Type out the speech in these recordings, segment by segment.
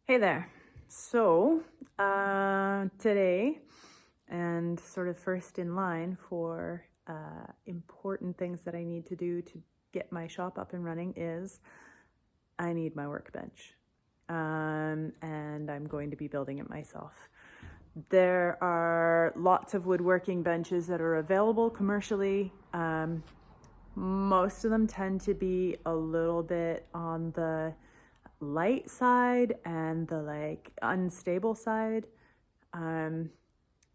Hey there. So, today, and sort of first in line for important things that I need to do to get my shop up and running is I need my workbench. And I'm going to be building it myself. There are lots of woodworking benches that are available commercially. Most of them tend to be a little bit on the light side and the unstable side,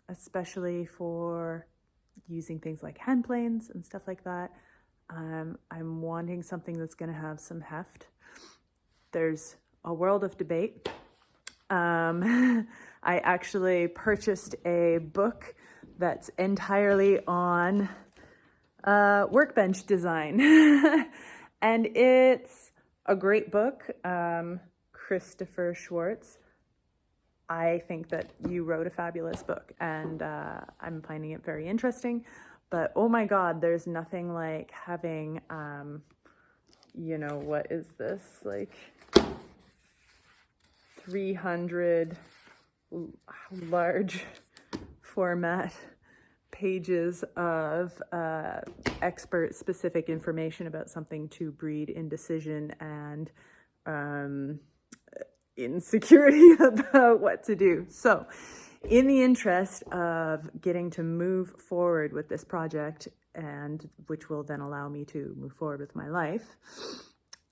especially for using things like hand planes and stuff like that. I'm wanting something that's going to have some heft. There's a world of debate. I actually purchased a book that's entirely on workbench design and it's a great book. Christopher Schwartz, I think that you wrote a fabulous book, and I'm finding it very interesting. But oh my God, there's nothing like having, what is this? Like 300 large format pages of expert specific information about something to breed indecision and insecurity about what to do. So in the interest of getting to move forward with this project, and which will then allow me to move forward with my life,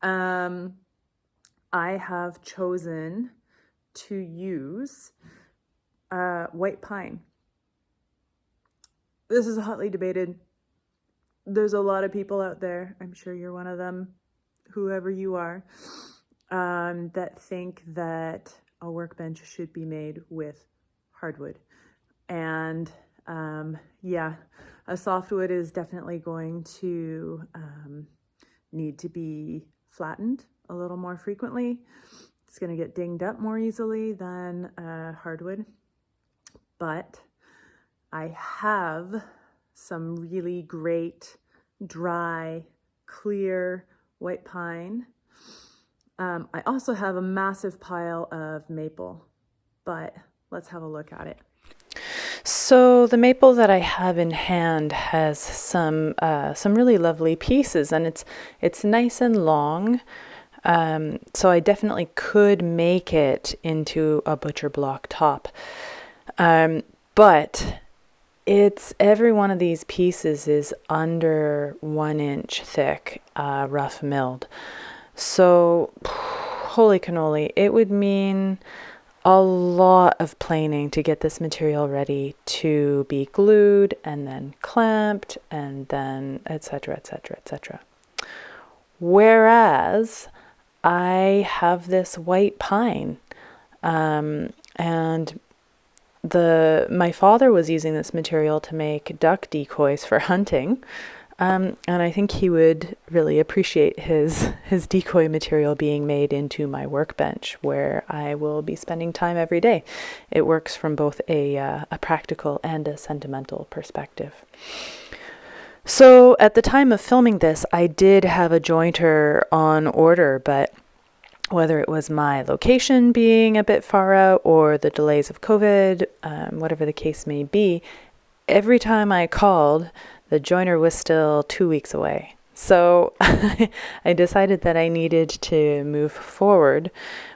I have chosen to use white pine. This is hotly debated. There's a lot of people out there, I'm sure you're one of them, whoever you are, that think that a workbench should be made with hardwood. And yeah, a softwood is definitely going to need to be flattened a little more frequently. It's going to get dinged up more easily than hardwood. But I have some really great, dry, clear white pine. I also have a massive pile of maple, but let's have a look at it. So the maple that I have in hand has some really lovely pieces, and it's nice and long. So I definitely could make it into a butcher block top. But it's every one of these pieces is under 1 inch thick, rough milled. So holy cannoli, it would mean a lot of planing to get this material ready to be glued and then clamped and then etc, etc, etc. Whereas I have this white pine, and my father was using this material to make duck decoys for hunting, and I think he would really appreciate his decoy material being made into my workbench, where I will be spending time every day. It works from both a practical and a sentimental perspective. So at the time of filming this, I did have a jointer on order, but whether it was my location being a bit far out or the delays of COVID, whatever the case may be, every time I called, the joiner was still 2 weeks away. So I decided that I needed to move forward,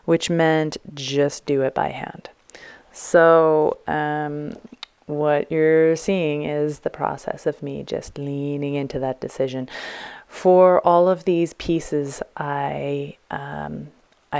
which meant just do it by hand. So what you're seeing is the process of me just leaning into that decision. For all of these pieces, I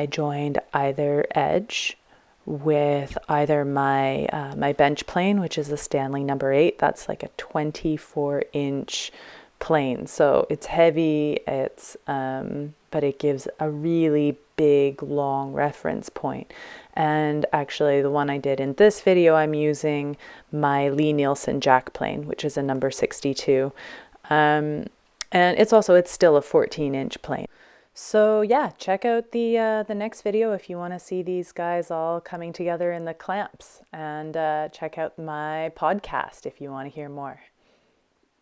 joined either edge with either my bench plane, which is a Stanley number 8. That's like a 24-inch plane, so it's heavy. But it gives a really big, long reference point. And actually, the one I did in this video, I'm using my Lee Nielsen jack plane, which is a number 62, and it's still a 14-inch plane. So yeah, check out the next video if you want to see these guys all coming together in the clamps, and check out my podcast if you want to hear more.